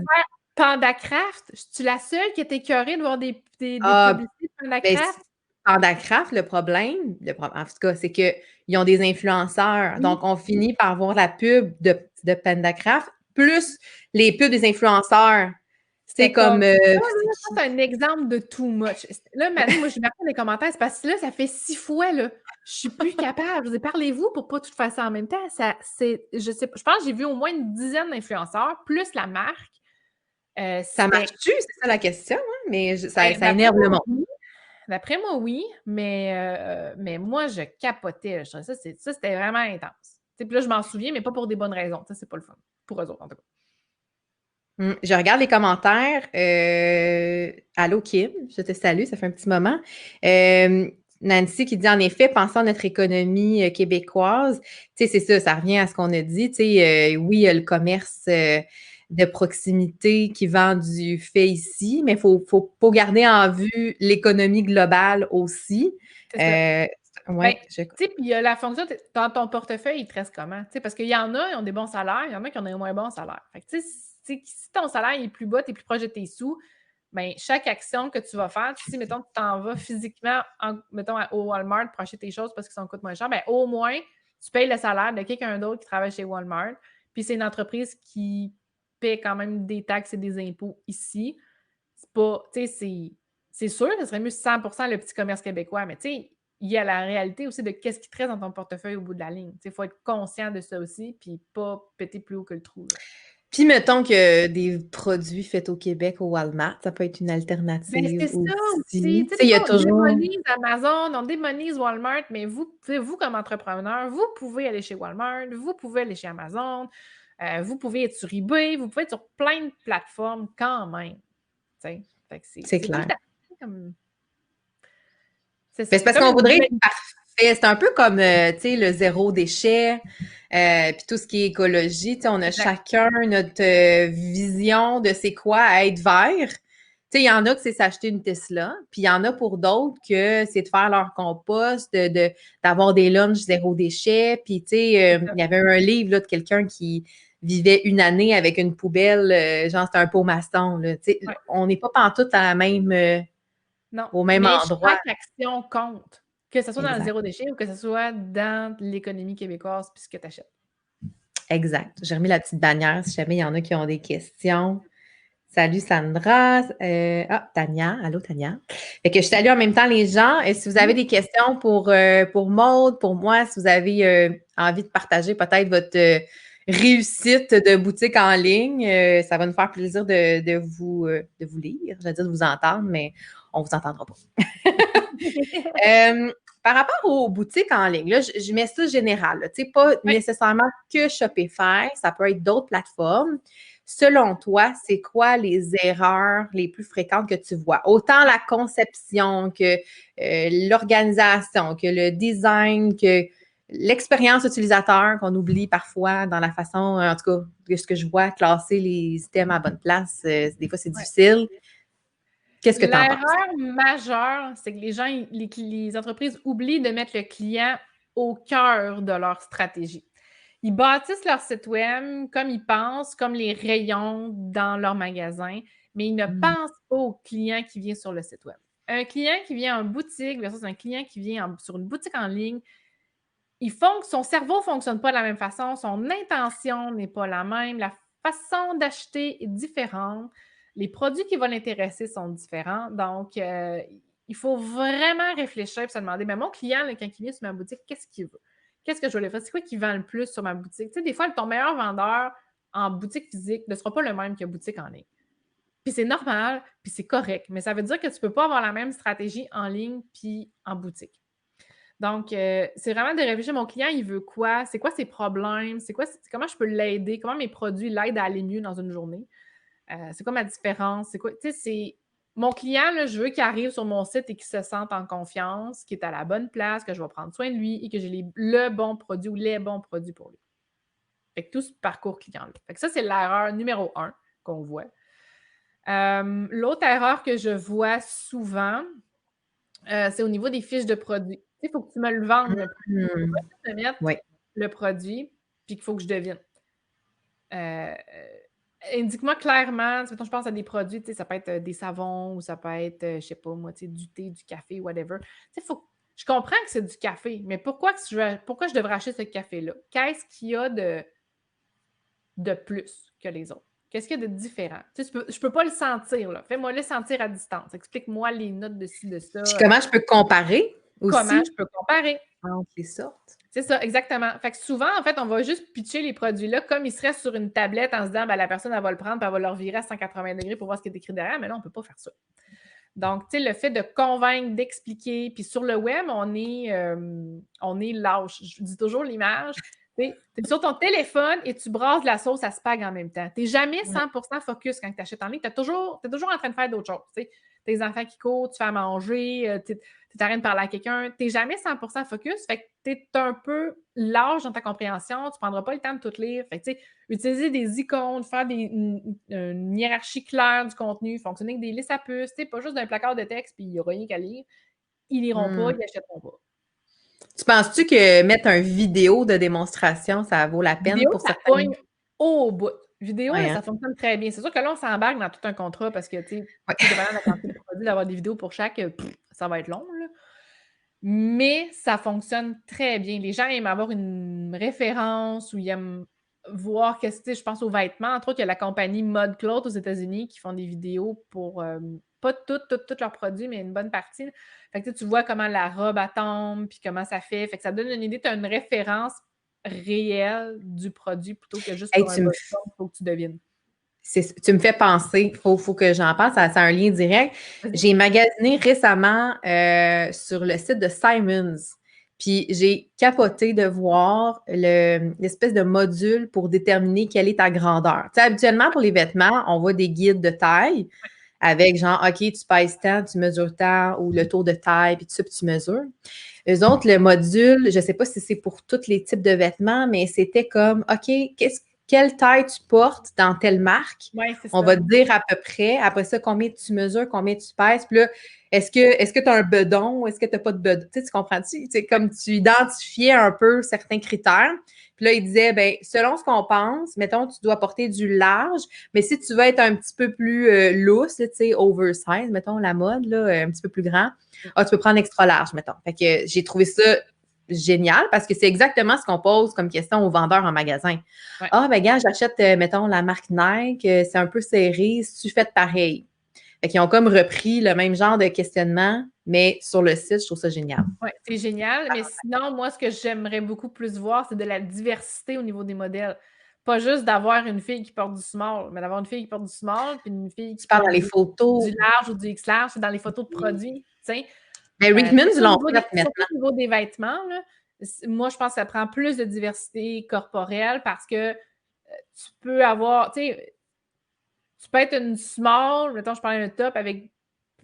PandaCraft? Je suis la seule qui est écœurée de voir des Ah, publicités de ben, PandaCraft? Pandacraft, le problème, en tout cas, c'est qu'ils ont des influenceurs. Oui. Donc, on finit par voir la pub de Pandacraft plus les pubs des influenceurs. C'est C'était comme, comme ça, c'est là, ça, qui? c'est un exemple de too much. Là, Mané, moi, je marqué dans les commentaires, c'est parce que là, ça fait 6 fois, là. Je suis plus capable. Je vous ai parlez-vous pour pas tout faire ça en même temps. Je sais pas, je pense que j'ai vu au moins une dizaine d'influenceurs, plus la marque. Ça C'était marche-tu? C'est ça la question, hein? Mais ça, ben, ça énerve le monde. d'après moi, oui, mais moi, je capotais. Je trouvais ça, c'était vraiment intense. Tu sais, puis là, je m'en souviens, mais pas pour des bonnes raisons. Ça, c'est pas le fun. Pour eux autres, en tout cas. Je regarde les commentaires. Allô, Kim, je te salue, ça fait un petit moment. Nancy qui dit en effet, pensons à notre économie québécoise. Tu sais, c'est ça, ça revient à ce qu'on a dit. Tu sais, oui, il y a le commerce de proximité qui vend du fait ici, mais faut garder en vue l'économie globale aussi. C'est ça. Euh, Ben, ouais, tu sais, puis il y a la fonction, dans ton portefeuille, il te reste comment? Tu sais, parce qu'il y en a, ils ont des bons salaires, il y en a qui ont des moins bons salaires. Fait que, tu sais, si ton salaire est plus bas, tu es plus proche de tes sous, ben, chaque action que tu vas faire, si, mettons, tu t'en vas physiquement, mettons, au Walmart pour acheter tes choses parce que ça coûte moins cher, ben, au moins, tu payes le salaire de quelqu'un d'autre qui travaille chez Walmart. Puis c'est une entreprise qui paie quand même des taxes et des impôts ici. C'est pas, tu sais, c'est sûr, ce serait mieux 100% le petit commerce québécois, mais tu sais, il y a la réalité aussi de qu'est-ce qui te reste dans ton portefeuille au bout de la ligne. Il faut être conscient de ça aussi, puis pas péter plus haut que le trou, là. Puis mettons que des produits faits au Québec au Walmart, ça peut être une Ben, alternative c'est ça aussi. aussi. Tu Tu sais, sais, des il y a fois, on toujours. démonise Amazon, on démonise Walmart, mais vous, tu sais, vous, comme entrepreneur, vous pouvez aller chez Walmart, vous pouvez aller chez Amazon, vous pouvez être sur eBay, vous pouvez être sur plein de plateformes quand même. Tu sais. Fait que C'est c'est tout clair. à fait comme. C'est Ben, ça. c'est C'est parce comme qu'on une voudrait nouvelle. être parfait. C'est un peu comme, tu sais, le zéro déchet, puis tout ce qui est écologie. Tu sais, on a Exact. chacun notre vision de c'est quoi être vert. Tu sais, il y en a que c'est s'acheter une Tesla, puis il y en a pour d'autres que c'est de faire leur compost, d'avoir des lunchs zéro déchet. Puis, tu sais, C'est ça. il y avait un livre là, de quelqu'un qui vivait une année avec une poubelle, genre c'était un pot maçon. Là. Tu sais, Ouais. on n'est pas pantoute à la même, Non, au même mais endroit. chaque action compte, que ce soit dans le Exact. zéro déchet ou que ce soit dans l'économie québécoise puis ce que tu achètes. Exact. J'ai remis la petite bannière si jamais il y en a qui ont des questions. Salut Sandra. Tania. Allô, Tania. Fait que je salue en même temps les gens. Et si vous avez des questions pour Maude, pour moi, si vous avez envie de partager peut-être votre réussite de boutique en ligne, ça va nous faire plaisir de vous lire. J'allais dire de vous entendre, mais on ne vous entendra pas. Par rapport aux boutiques en ligne, là, je mets ça général, là, pas Oui. nécessairement que Shopify, ça peut être d'autres plateformes. Selon toi, c'est quoi les erreurs les plus fréquentes que tu vois? Autant la conception que l'organisation, que le design, que l'expérience utilisateur qu'on oublie parfois dans la façon, en tout cas, de ce que je vois, classer les items à bonne place. Des fois, c'est Ouais. difficile. Qu'est-ce que tu en penses? L'erreur majeure, c'est que les entreprises oublient de mettre le client au cœur de leur stratégie. Ils bâtissent leur site web comme ils pensent, comme les rayons dans leur magasin, mais ils ne Mm. pensent pas au client qui vient sur le site web. Un client qui vient en boutique versus un client qui vient sur une boutique en ligne, son cerveau ne fonctionne pas de la même façon, son intention n'est pas la même, la façon d'acheter est différente. Les produits qui vont l'intéresser sont différents. Donc, il faut vraiment réfléchir et se demander, mais mon client, là, quand il vient sur ma boutique, qu'est-ce qu'il veut? Qu'est-ce que je vais lui faire? C'est quoi qui vend le plus sur ma boutique? Tu sais, des fois, ton meilleur vendeur en boutique physique ne sera pas le même que boutique en ligne. Puis c'est normal, puis c'est correct, mais ça veut dire que tu ne peux pas avoir la même stratégie en ligne puis en boutique. Donc, c'est vraiment de réfléchir, mon client, il veut quoi? C'est quoi ses problèmes? Comment je peux l'aider? Comment mes produits l'aident à aller mieux dans une journée? C'est quoi ma différence? C'est quoi? Tu sais, c'est mon client, là, je veux qu'il arrive sur mon site et qu'il se sente en confiance, qu'il est à la bonne place, que je vais prendre soin de lui et que j'ai le bon produit ou les bons produits pour lui. Fait que tout ce parcours client-là. Fait que ça, c'est l'erreur numéro 1 qu'on voit. L'autre erreur que je vois souvent, c'est au niveau des fiches de produits. Il faut que tu me le vendes, le produit. Il faut pas que tu me mettes le produit, puis qu'il faut que je devine. Indique-moi clairement, mettons, je pense à des produits, ça peut être des savons ou ça peut être, je sais pas moi, du thé, du café, whatever. Je comprends que c'est du café, mais pourquoi je devrais acheter ce café-là? Qu'est-ce qu'il y a de plus que les autres? Qu'est-ce qu'il y a de différent? Je peux pas le sentir, là. Fais-moi le sentir à distance. Explique-moi les notes de ci, de ça. Puis comment je peux comparer aussi? Comment je peux comparer? Entre les sortes. C'est ça, exactement. Fait que souvent, en fait, on va juste pitcher les produits-là comme ils seraient sur une tablette en se disant, ben, la personne, elle va le prendre puis elle va le revirer à 180 degrés pour voir ce qui est écrit derrière, mais là, on ne peut pas faire ça. Donc, tu sais, le fait de convaincre, d'expliquer, puis sur le web, on est lâche. Je dis toujours l'image. Tu es sur ton téléphone et tu brasses la sauce à spag en même temps. Tu n'es jamais 100% focus quand tu achètes en ligne. Tu es toujours en train de faire d'autres choses. Tu sais. Tes enfants qui courent, tu fais à manger, tu es en train de parler à quelqu'un. Tu n'es jamais 100% focus. Fait que tu es un peu large dans ta compréhension. Tu ne prendras pas le temps de tout lire. Fait que, tu sais, utiliser des icônes, faire une hiérarchie claire du contenu, fonctionner avec des listes à puces, pas juste d'un placard de texte puis il n'y aura rien qu'à lire. Ils liront pas, ils n'achèteront pas. Tu penses-tu que mettre une vidéo de démonstration, ça vaut la peine Vidéo, pour ça certains? pogne au bout. Vidéo, là, Ouais, ça fonctionne très bien. C'est sûr que là, on s'embarque dans tout un contrat parce que, tu sais, dépendant de la quantité de produits, d'avoir des vidéos pour chaque, ça va être long, là. Mais ça fonctionne très bien. Les gens aiment avoir une référence ou ils aiment voir qu'est-ce que je pense aux vêtements. Entre autres, il y a la compagnie Mode Cloth aux États-Unis qui font des vidéos pour pas tous leurs produits, mais une bonne partie. Fait que tu vois comment la robe tombe puis comment ça fait. Fait que ça donne une idée, tu as une référence réelle du produit plutôt que juste pour un bottom, il faut que tu devines. Tu me fais penser, faut que j'en pense, ça a un lien direct. J'ai magasiné récemment sur le site de Simons, puis j'ai capoté de voir l'espèce de module pour déterminer quelle est ta grandeur. Tu sais, habituellement, pour les vêtements, on voit des guides de taille avec genre, OK, tu pèses tant, tu mesures tant, ou le tour de taille, puis tout ça, puis tu mesures. Eux autres, le module, je ne sais pas si c'est pour tous les types de vêtements, mais c'était comme, OK, quelle taille tu portes dans telle marque. Ouais, on va te dire à peu près. Après ça, combien tu mesures, combien tu pèses. Puis là, est-ce que tu as un bedon ou est-ce que tu n'as pas de bedon? Tu comprends-tu? C'est comme tu identifiais un peu certains critères. Puis là, il disait, ben selon ce qu'on pense, mettons, tu dois porter du large, mais si tu veux être un petit peu plus loose, tu sais, oversize, mettons, la mode, là, un petit peu plus grand, tu peux prendre extra large, mettons. Fait que j'ai trouvé ça génial parce que c'est exactement ce qu'on pose comme question aux vendeurs en magasin. Ouais. Ah, ben gars, j'achète, mettons, la marque Nike, c'est un peu serré, si tu fais pareil. Fait qu'ils ont comme repris le même genre de questionnement, mais sur le site, je trouve ça génial. Oui, c'est génial. Mais sinon, moi, ce que j'aimerais beaucoup plus voir, c'est de la diversité au niveau des modèles. Pas juste d'avoir une fille qui porte du small, mais d'avoir une fille qui porte du small, puis une fille qui parles porte dans les photos. Du large ou du X-large, c'est dans les photos de produits. Mais Rickman, ils l'ont fait maintenant. Au niveau des vêtements, là, moi, je pense que ça prend plus de diversité corporelle parce que tu peux avoir, tu sais, tu peux être une small, mettons, je parlais d'un top avec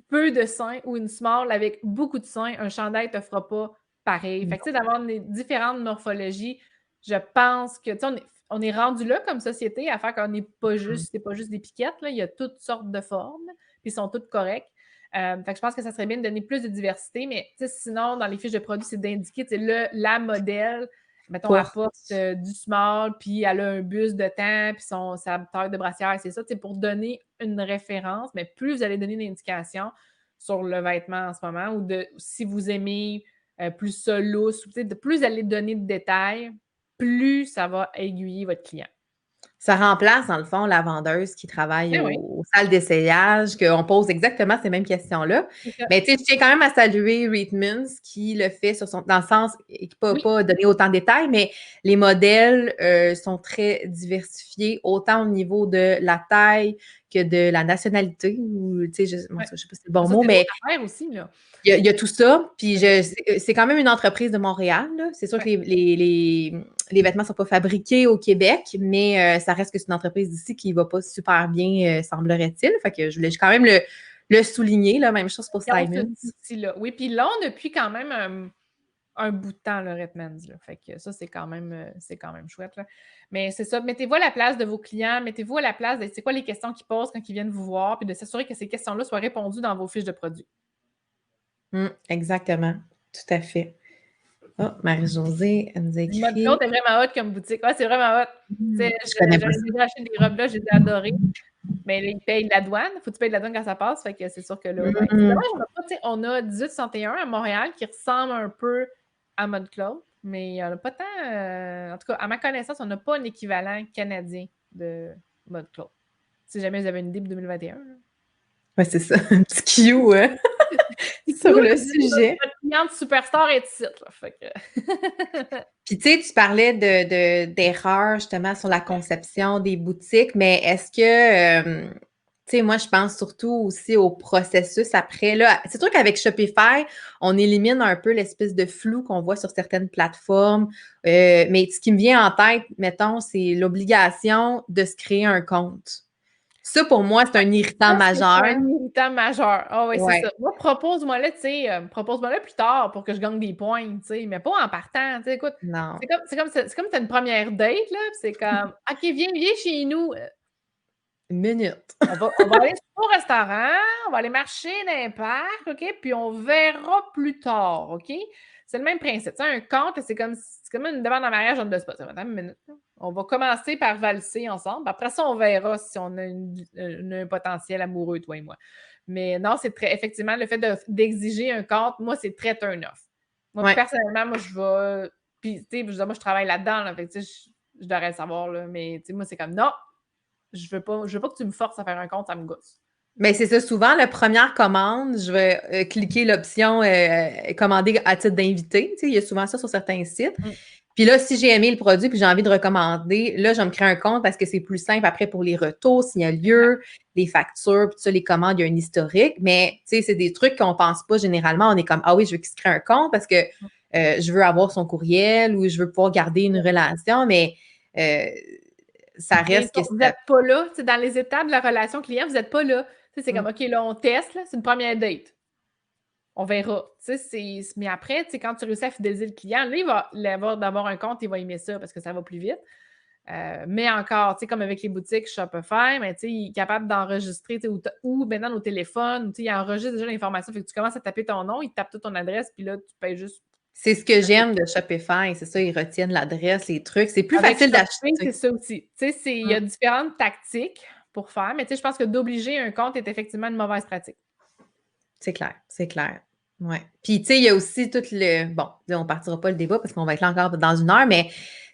peu de seins ou une small avec beaucoup de seins, un chandail ne te fera pas pareil. Fait que, tu sais, d'avoir des différentes morphologies, je pense que, tu sais, on est rendu là comme société à faire qu'on n'est pas juste, c'est pas juste des piquettes, là, il y a toutes sortes de formes, puis ils sont toutes correctes. Fait que je pense que ça serait bien de donner plus de diversité, mais sinon, dans les fiches de produits, c'est d'indiquer la modèle, mettons, elle porte du small, puis elle a un buste de temps, puis sa taille de brassière, c'est ça, pour donner une référence, mais plus vous allez donner d'indications sur le vêtement en ce moment, ou si vous aimez plus ça lousse, plus vous allez donner de détails, plus ça va aiguiller votre client. Ça remplace, dans le fond, la vendeuse qui travaille Eh oui, aux salles d'essayage, qu'on pose exactement ces mêmes questions-là. c'est ça. Mais tu sais, je tiens quand même à saluer Reitmans qui le fait dans le sens, et qui Oui, pas donner autant de détails, mais les modèles sont très diversifiés, autant au niveau de la taille que de la nationalité, ou tu sais, je ne ouais. sais pas si c'est le bon Ça, mot, c'est l'autre mais affaire aussi, là. il y a tout ça. Puis OK. c'est quand même une entreprise de Montréal, là. C'est sûr que Ouais. les vêtements ne sont pas fabriqués au Québec, mais ça reste que c'est une entreprise d'ici qui ne va pas super bien, semblerait-il. Fait que je voulais quand même le souligner, la même chose pour Ils ont ce Simons. souci-là. Oui, puis ils l'ont depuis quand même un bout de temps, le Redmans. Là. Fait que ça, c'est quand même chouette. Là. Mais c'est ça, mettez-vous à la place de vos clients, mettez-vous à la place de c'est quoi les questions qu'ils posent quand ils viennent vous voir, puis de s'assurer que ces questions-là soient répondues dans vos fiches de produits. Exactement. Tout à fait. Oh, Marie-Josée, elle nous a Le mode Claude écrit. est vraiment hot comme boutique. Ouais, c'est vraiment hot. Je connais pas J'avais ça. déjà acheté des robes là, je les ai adorées. Mais là, ils payent la douane. Faut que tu payes la douane quand ça passe. Fait que c'est sûr que là, ben, c'est Hum, dommage, on a 1861 à Montréal qui ressemble un peu à Mode Claude, mais il n'y en a pas tant. En tout cas, à ma connaissance, on n'a pas un équivalent canadien de Mode Claude. Si jamais vous avez une idée pour 2021. Là. Ouais, c'est ça. Un petit Q C'est sur cute, le notre sujet. cliente superstar est ici. Là, fait que... Puis tu sais, tu parlais d'erreurs justement sur la conception des boutiques, mais est-ce que, tu sais, moi je pense surtout aussi au processus après. Là, c'est sûr qu'avec Shopify, on élimine un peu l'espèce de flou qu'on voit sur certaines plateformes. Mais ce qui me vient en tête, mettons, c'est l'obligation de se créer un compte. Ça, pour moi, c'est un irritant Ça, c'est majeur. un irritant majeur. Ah oui, c'est ça. Ouais. Moi, propose-moi-le, tu sais, propose-moi-le plus tard pour que je gagne des points, tu sais, mais pas en partant. Tu sais, écoute, Non. c'est comme t'as une première date, là, puis c'est comme, OK, viens chez nous. Une minute. On va aller au restaurant, on va aller marcher dans un parc, OK, puis on verra plus tard, OK? C'est le même principe. Tu sais, un compte, c'est comme une demande en mariage en deux spots. Attends une minute. Là. On va commencer par valser ensemble. Après ça, on verra si on a un potentiel amoureux, toi et moi. Mais non, c'est très, effectivement, le fait d'exiger un compte, moi, c'est très turn-off. Moi, Ouais. personnellement, moi, je vais. Puis, tu sais, je veux dire, moi, je travaille là-dedans, là, fait que, tu sais, je devrais le savoir, là, mais, tu sais, moi, c'est comme, non, je veux pas que tu me forces à faire un compte, ça me gosse. Mais c'est ça, souvent, la première commande, je vais cliquer l'option commander à titre d'invité. Tu sais, il y a souvent ça sur certains sites. Mm. Puis là, si j'ai aimé le produit puis j'ai envie de recommander, là, je vais me créer un compte parce que c'est plus simple après pour les retours, s'il y a lieu, les factures, puis tout ça, les commandes, il y a un historique. Mais tu sais, c'est des trucs qu'on pense pas généralement. On est comme, ah oui, je veux qu'il se crée un compte parce que je veux avoir son courriel ou je veux pouvoir garder une relation, mais euh, ça Mais reste que vous ça. n'êtes pas là. Dans les étapes de la relation client, vous n'êtes pas là. C'est comme, OK, là, on teste, là, c'est une première date. On verra. Mais après, quand tu réussis à fidéliser le client, là, il va avoir d'avoir un compte, il va aimer ça parce que ça va plus vite. Mais encore, comme avec les boutiques Shopify, mais il est capable d'enregistrer ou maintenant nos téléphones, il enregistre déjà l'information. Fait que tu commences à taper ton nom, il tape toute ton adresse, puis là, tu payes juste. C'est ce que j'aime de Shopify, c'est ça, ils retiennent l'adresse, les trucs. C'est plus Avec facile Shopify, c'est d'acheter. ça aussi. Il y a Mm. différentes tactiques pour faire, mais je pense que d'obliger un compte est effectivement une mauvaise pratique. C'est clair, c'est clair. Ouais. Puis, tu sais, il y a aussi tout le. Bon, là, on partira pas le débat parce qu'on va être là encore dans une heure, mais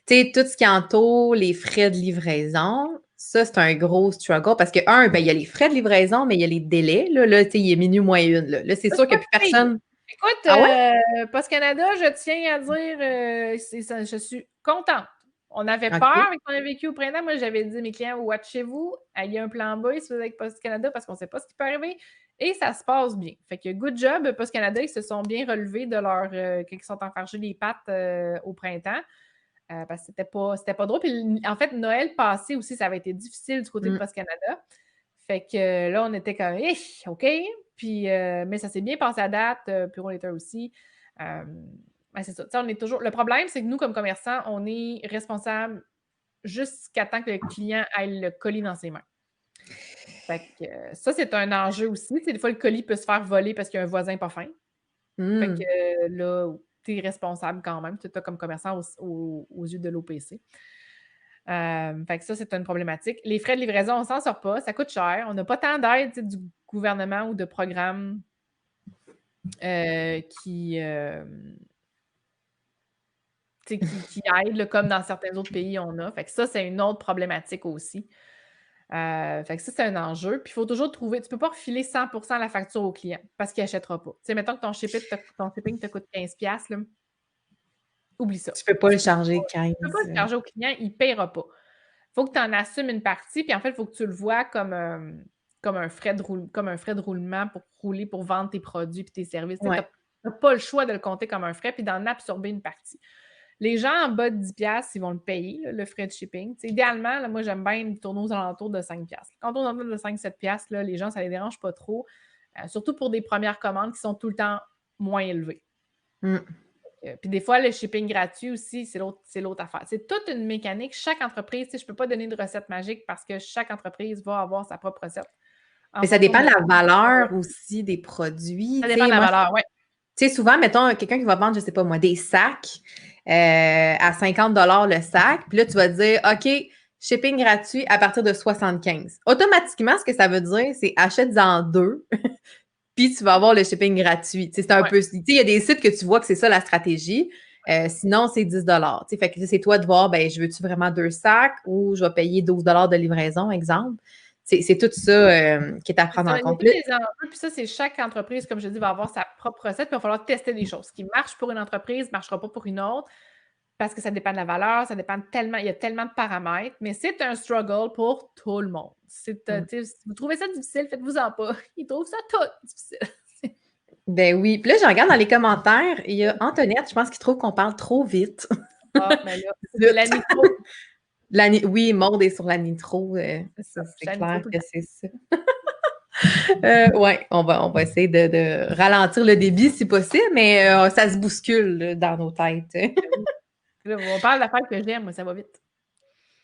tu sais, tout ce qui entoure les frais de livraison, ça, c'est un gros struggle parce que, un, ben, il y a les frais de livraison, mais il y a les délais. Là tu sais, il est minuit moins une. Là, c'est Ça, sûr c'est que pas plus pire. personne. Écoute, Ah ouais? Post Canada, je tiens à dire, je suis contente. On avait peur OK. avec ce qu'on a vécu au printemps. Moi, j'avais dit à mes clients, watchez-vous, ayez un plan B si vous êtes avec Post Canada parce qu'on ne sait pas ce qui peut arriver. Et ça se passe bien. Fait que good job, Post Canada, ils se sont bien relevés de leur. Quand ils sont enfargés les pattes au printemps. Parce que c'était pas drôle. Puis en fait, Noël passé aussi, ça avait été difficile du côté de Mm. Post Canada. Fait que là, on était comme, OK. Puis, mais ça s'est bien passé à date, puis on était aussi. Ben, c'est ça. On est toujours. Le problème, c'est que nous, comme commerçants, on est responsable jusqu'à temps que le client ait le colis dans ses mains. Fait que ça, c'est un enjeu aussi. Des fois, le colis peut se faire voler parce qu'il y a un voisin pas fin. Fait que Mm. là, tu es responsable quand même, tu as comme commerçant aux yeux de l'OPC. Fait que ça, c'est une problématique. Les frais de livraison, on s'en sort pas, ça coûte cher. On n'a pas tant d'aide du gouvernement ou de programmes qui qui aident, là, comme dans certains autres pays, on a. Fait que ça, c'est une autre problématique aussi. Fait que ça, c'est un enjeu. Puis il faut toujours trouver, tu ne peux pas refiler 100% la facture au client parce qu'il n'achètera pas. Tu sais, mettons que ton shipping te coûte 15$, là, oublie ça. Tu peux pas le Tu charger ne peux pas le 15. charger au client, il ne paiera pas. Il faut que tu en assumes une partie, puis en fait, il faut que tu le vois comme un frais de roulement pour rouler, pour vendre tes produits et tes services. Tu Ouais. n'as pas le choix de le compter comme un frais puis d'en absorber une partie. Les gens en bas de 10$, ils vont le payer, là, le frais de shipping. T'sais, idéalement, là, moi, j'aime bien tourner aux alentours de 5$. Quand on tourne aux alentours de 5-7$, là, les gens, ça ne les dérange pas trop. Surtout pour des premières commandes qui sont tout le temps moins élevées. Puis des fois, le shipping gratuit aussi, c'est l'autre affaire. C'est toute une mécanique. Chaque entreprise, je ne peux pas donner de recette magique parce que chaque entreprise va avoir sa propre recette. Mais ça dépend de la valeur aussi des produits. Ça dépend de la valeur, oui. Tu sais, souvent, mettons, quelqu'un qui va vendre, je ne sais pas moi, des sacs à 50$ le sac, puis là, tu vas dire, OK, shipping gratuit à partir de 75. Automatiquement, ce que ça veut dire, c'est achète-en 2, puis tu vas avoir le shipping gratuit. Tu sais, c'est un peu... Tu sais, il y a des sites que tu vois que c'est ça la stratégie. Sinon, c'est 10$. Tu sais, fait que c'est toi de voir, ben, je veux-tu vraiment 2 sacs ou je vais payer 12$ de livraison, exemple. C'est tout ça qui est à prendre en compte. Puis ça, c'est chaque entreprise, comme je dis, va avoir sa propre recette, puis il va falloir tester des choses. Ce qui marche pour une entreprise ne marchera pas pour une autre, parce que ça dépend de la valeur, ça dépend tellement, il y a tellement de paramètres, mais c'est un struggle pour tout le monde. Si vous trouvez ça difficile, faites-vous-en pas. Ils trouvent ça tout difficile. Ben oui. Puis là, je regarde dans les commentaires, il y a Antoinette, je pense qu'il trouve qu'on parle trop vite. Ah, mais là, c'est la nitro. Oui, Maud est sur la nitro. C'est clair que c'est ça. Oui, on va essayer de ralentir le débit si possible, mais ça se bouscule là, dans nos têtes. Là, on parle d'affaires que j'aime, moi, ça va vite.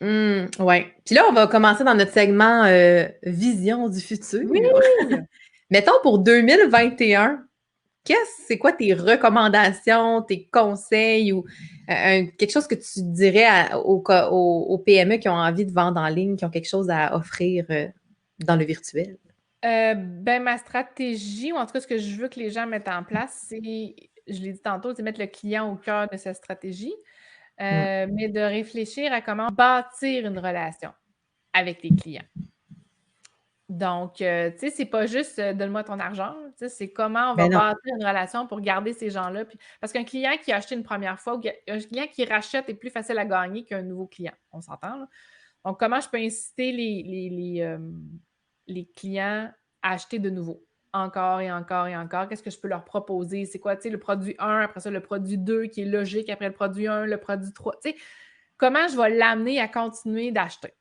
Oui. Puis là, on va commencer dans notre segment Vision du futur. Oui! Mettons pour 2021, c'est quoi tes recommandations, tes conseils ou quelque chose que tu dirais aux PME qui ont envie de vendre en ligne, qui ont quelque chose à offrir dans le virtuel? Ben, ma stratégie, ou en tout cas ce que je veux que les gens mettent en place, c'est, je l'ai dit tantôt, c'est mettre le client au cœur de cette stratégie, mais de réfléchir à comment bâtir une relation avec les clients. Donc, tu sais, c'est pas juste donne-moi ton argent, tu sais, c'est comment on va bâtir une relation pour garder ces gens-là. Parce qu'un client qui a acheté une première fois, ou un client qui rachète est plus facile à gagner qu'un nouveau client. On s'entend, là? Donc, comment je peux inciter les clients à acheter de nouveau? Encore et encore et encore. Qu'est-ce que je peux leur proposer? C'est quoi, tu sais, le produit 1, après ça, le produit 2 qui est logique, après le produit 1, le produit 3. Tu sais, comment je vais l'amener à continuer d'acheter?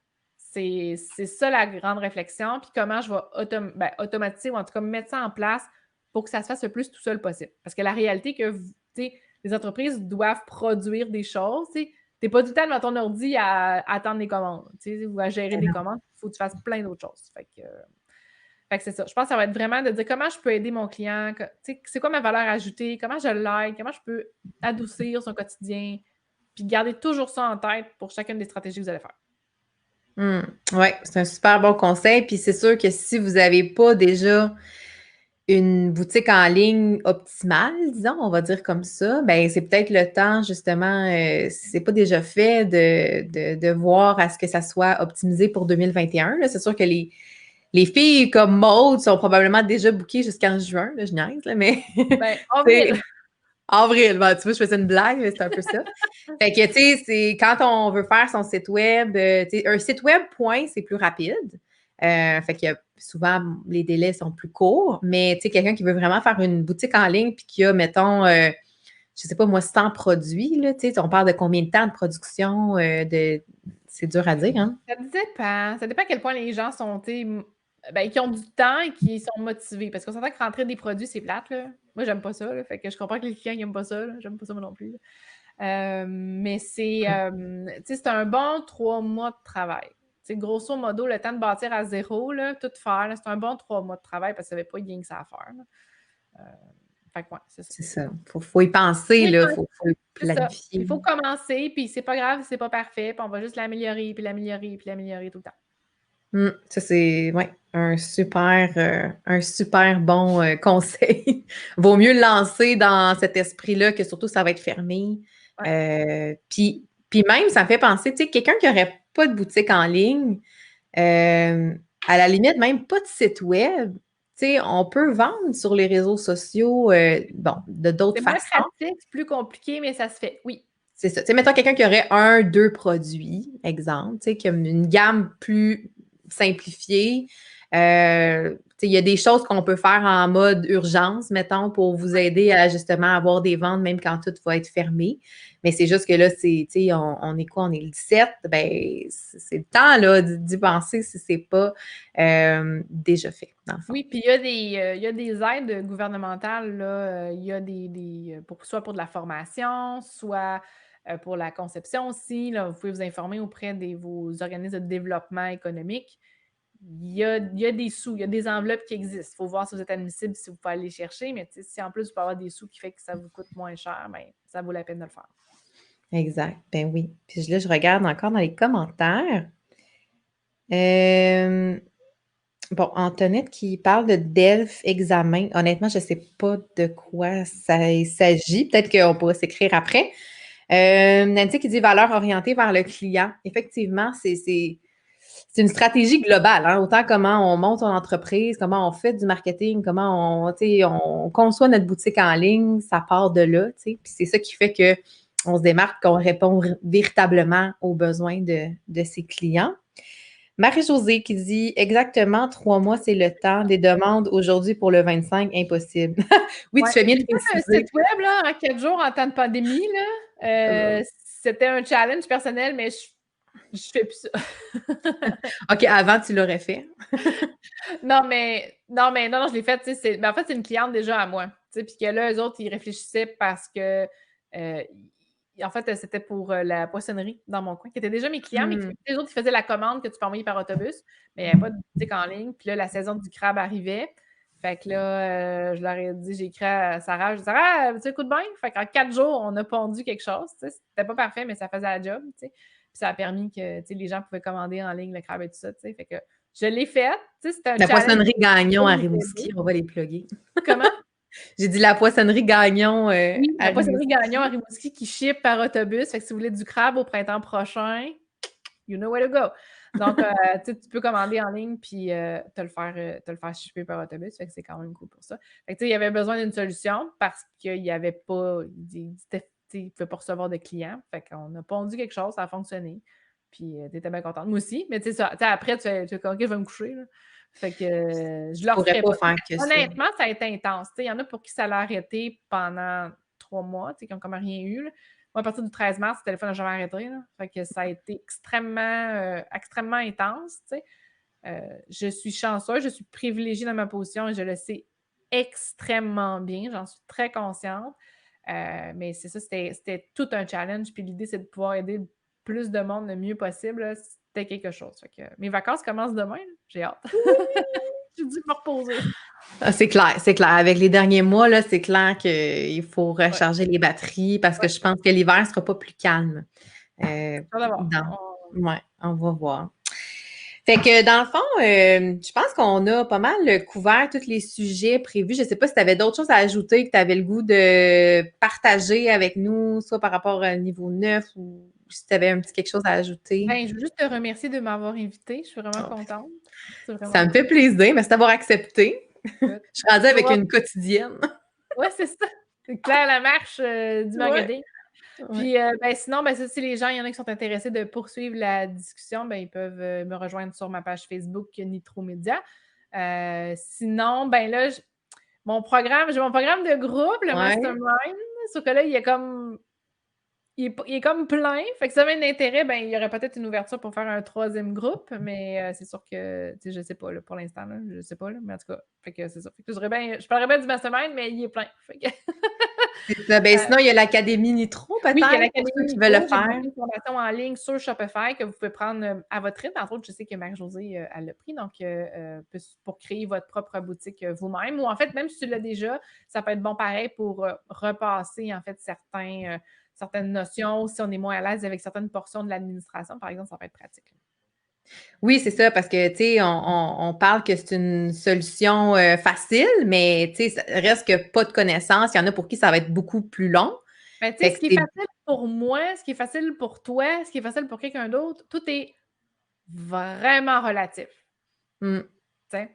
C'est ça la grande réflexion. Puis comment je vais automatiser ou en tout cas mettre ça en place pour que ça se fasse le plus tout seul possible. Parce que la réalité que les entreprises doivent produire des choses. Tu n'es pas tout le temps devant ton ordi à attendre des commandes ou à gérer des commandes. Il faut que tu fasses plein d'autres choses. Fait que c'est ça. Je pense que ça va être vraiment de dire comment je peux aider mon client, c'est quoi ma valeur ajoutée, comment je l'aide, comment je peux adoucir son quotidien, puis garder toujours ça en tête pour chacune des stratégies que vous allez faire. Oui, c'est un super bon conseil. Puis c'est sûr que si vous n'avez pas déjà une boutique en ligne optimale, disons, on va dire comme ça, ben c'est peut-être le temps, justement, si c'est pas déjà fait, de voir à ce que ça soit optimisé pour 2021. Là. C'est sûr que les filles comme Maud sont probablement déjà bookées jusqu'en juin, là, je niaise, là, mais... Ben, avril! Avril, ben, tu vois, je faisais une blague, mais c'est un peu ça. Fait que, tu sais, c'est quand on veut faire son site web, un site web, point, c'est plus rapide. Fait que souvent, les délais sont plus courts, mais tu sais, quelqu'un qui veut vraiment faire une boutique en ligne puis qui a, mettons, je sais pas moi, 100 produits, là, tu sais, on parle de combien de temps de production, c'est dur à dire, hein? Ça dépend. Ça dépend à quel point les gens sont, qui ont du temps et qui sont motivés. Parce qu'on s'entend que rentrer des produits, c'est plate, là. Moi, j'aime pas ça, là. Fait que je comprends que les clients n'aiment pas ça, là. J'aime pas ça moi non plus. Mais c'est un bon 3 mois de travail. T'sais, grosso modo, le temps de bâtir à zéro, là, tout faire, c'est un bon 3 mois de travail parce que ça n'avait pas rien que ça à faire. Fait que ouais, c'est ça. C'est ça. Faut y penser, là. Faut planifier. Il faut commencer, puis c'est pas grave, c'est pas parfait, puis on va juste l'améliorer, puis l'améliorer, puis l'améliorer tout le temps. Ça, c'est un super bon conseil. Vaut mieux le lancer dans cet esprit-là que surtout ça va être fermé. Puis même, ça me fait penser, tu sais, quelqu'un qui n'aurait pas de boutique en ligne, à la limite, même pas de site web, tu sais, on peut vendre sur les réseaux sociaux, bon, de d'autres C'est moins façons. pratique, c'est plus compliqué, mais ça se fait, oui. C'est ça. Tu sais, mettons quelqu'un qui aurait 1, 2 produits, exemple, tu sais, qui a une gamme plus simplifiée. Tu sais, il y a des choses qu'on peut faire en mode urgence, mettons, pour vous aider à justement avoir des ventes, même quand tout va être fermé. Mais c'est juste que là, c'est, tu sais, on est quoi? On est le 17. Ben, c'est le temps, là, d'y penser si c'est pas déjà fait, dans le fond. Oui, puis il y a des aides gouvernementales, là, il y a soit pour de la formation, soit pour la conception aussi. Là, vous pouvez vous informer auprès de vos organismes de développement économique. Il y a des sous, il y a des enveloppes qui existent. Il faut voir si vous êtes admissible, si vous pouvez aller les chercher, mais si en plus vous pouvez avoir des sous qui fait que ça vous coûte moins cher, bien, ça vaut la peine de le faire. Exact. Ben oui. Puis là, je regarde encore dans les commentaires. Euh, Bon, Antoinette qui parle de DELF examen. Honnêtement, je ne sais pas de quoi ça il s'agit. Peut-être qu'on pourra s'écrire après. Nancy qui dit valeur orientée vers le client. Effectivement, c'est une stratégie globale, hein. Autant comment on monte son entreprise, comment on fait du marketing, comment on conçoit notre boutique en ligne, ça part de là. Puis c'est ça qui fait qu'on se démarque, qu'on répond véritablement aux besoins de ses clients. Marie-Josée qui dit exactement 3 mois, c'est le temps des demandes aujourd'hui pour le 25, impossible. Oui, Ouais. tu fais bien de Un préciser. site web, là, en 4 jours en temps de pandémie, là, c'était un challenge personnel, mais je fais plus ça. OK, avant, tu l'aurais fait. Non, je l'ai fait, tu sais, mais en fait, c'est une cliente déjà à moi, tu sais, puis que là, eux autres, ils réfléchissaient parce que, en fait, c'était pour la poissonnerie dans mon coin, qui étaient déjà mes clients, mais les autres, ils faisaient la commande que tu peux envoyer par autobus, mais il n'y avait pas de boutique en ligne. Puis là, la saison du crabe arrivait. Fait que là, je leur ai dit, j'ai écrit à Sarah, je dis, Sarah, tu écoutes bien? Fait qu'en 4 jours, on a pondu quelque chose, tu sais. C'était pas parfait, mais ça faisait la job, tu sais. Puis ça a permis que, tu sais, les gens pouvaient commander en ligne le crabe et tout ça, tu sais. Fait que je l'ai faite, tu sais, c'était un La challenge. poissonnerie Gagnon à Rimouski, on va les plugger. Comment? J'ai dit la poissonnerie Gagnon Oui, à la poissonnerie Rimouski. Gagnon à Rimouski qui ship par autobus. Fait que si vous voulez du crabe au printemps prochain, you know where to go. Donc, tu peux commander en ligne puis te le faire shipper par autobus. Fait que c'est quand même cool pour ça. Fait que, il y avait besoin d'une solution parce qu'il n'y avait pas, il ne pouvait pas recevoir de clients. Fait qu'on a pondu quelque chose, ça a fonctionné. Puis, tu étais bien contente. Moi aussi. Mais tu sais, après, tu fais OK, je vais me coucher. Là. Fait que je leur Pourrais ferai pas pas. faire que ça. Honnêtement, ça a été intense. Il y en a pour qui ça l'a arrêté pendant 3 mois, qui n'ont comme rien eu. Là. Moi, à partir du 13 mars, le téléphone n'a jamais arrêté. Là. Fait que ça a été extrêmement intense. Je suis chanceuse, je suis privilégiée dans ma position et je le sais extrêmement bien. J'en suis très consciente. Mais c'est ça, c'était tout un challenge. Puis l'idée, c'est de pouvoir aider le plus de monde le mieux possible. Là. C'était quelque chose. Fait que, mes vacances commencent demain. Là. J'ai hâte. J'ai dû me reposer. Ah, c'est clair, c'est clair. Avec les derniers mois, là, c'est clair qu'il faut recharger les batteries parce que je pense que l'hiver ne sera pas plus calme. Ouais, on va voir. Fait que dans le fond, je pense qu'on a pas mal couvert tous les sujets prévus. Je ne sais pas si tu avais d'autres choses à ajouter que tu avais le goût de partager avec nous, soit par rapport au niveau 9 ou si tu avais un petit quelque chose à ajouter. Ben, je veux juste te remercier de m'avoir invitée. Je suis vraiment contente. Ça me fait plaisir. Merci d'avoir accepté. Je suis rendue avec une quotidienne. Oui, c'est ça. C'est Claire Lamarche du magasin. Puis, sinon, ça, si les gens, il y en a qui sont intéressés de poursuivre la discussion, ils peuvent me rejoindre sur ma page Facebook Nitro Média. Sinon, là, j'ai mon programme de groupe, le Mastermind, sauf que là, il est comme plein. Fait que ça avait un intérêt, il y aurait peut-être une ouverture pour faire un 3e groupe, mais c'est sûr que, je sais pas, là, pour l'instant, là, je sais pas, là, mais en tout cas, fait que c'est ça. Fait que je parlerais bien du Mastermind, mais il est plein. Fait que C'est ça. Sinon, il y a l'Académie Nitro, peut-être, oui, il y a pour ceux l'Académie qui Nitro. veulent le J'ai faire. une formation en ligne sur Shopify que vous pouvez prendre à votre rythme. Entre autres, je sais que Marie-Josée, elle l'a pris, donc pour créer votre propre boutique vous-même. Ou en fait, même si tu l'as déjà, ça peut être bon pareil pour repasser, en fait, certaines notions. Si on est moins à l'aise avec certaines portions de l'administration, par exemple, ça peut être pratique. Oui, c'est ça, parce que, tu sais, on parle que c'est une solution facile, mais, tu sais, ça reste que pas de connaissances. Il y en a pour qui ça va être beaucoup plus long. Ben, tu sais, ce qui est facile pour moi, ce qui est facile pour toi, ce qui est facile pour quelqu'un d'autre, tout est vraiment relatif. T'sais?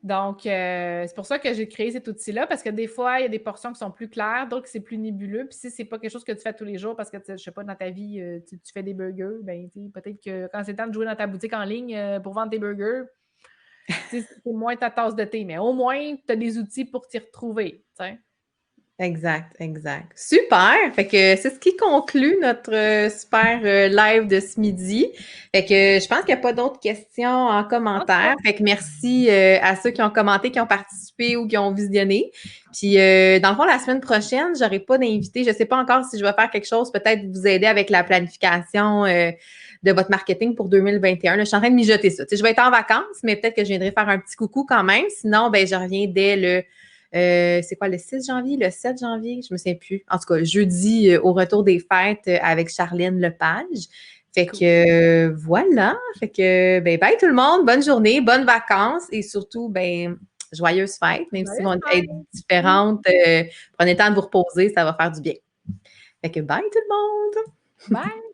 Donc, c'est pour ça que j'ai créé cet outil-là, parce que des fois, il y a des portions qui sont plus claires, d'autres qui c'est plus nébuleux. Puis si c'est pas quelque chose que tu fais tous les jours parce que, je sais pas, dans ta vie, tu fais des burgers, ben, peut-être que quand c'est le temps de jouer dans ta boutique en ligne pour vendre tes burgers, c'est moins ta tasse de thé, mais au moins, tu as des outils pour t'y retrouver. T'sais? Exact, exact. Super! Fait que c'est ce qui conclut notre super live de ce midi. Fait que je pense qu'il n'y a pas d'autres questions en commentaire. Fait que merci à ceux qui ont commenté, qui ont participé ou qui ont visionné. Puis dans le fond, la semaine prochaine, j'aurai pas d'invité. Je sais pas encore si je vais faire quelque chose, peut-être vous aider avec la planification de votre marketing pour 2021. Là, je suis en train de mijoter ça. Je vais être en vacances, mais peut-être que je viendrai faire un petit coucou quand même. Sinon, ben je reviens dès le c'est quoi, le 6 janvier, le 7 janvier? Je me souviens plus. En tout cas, jeudi, au retour des fêtes avec Charlène Lepage. Fait que voilà. Fait que, ben, bye tout le monde. Bonne journée, bonnes vacances et surtout, ben, joyeuses fêtes, même si vont être différentes. Prenez le temps de vous reposer, ça va faire du bien. Fait que bye tout le monde! Bye!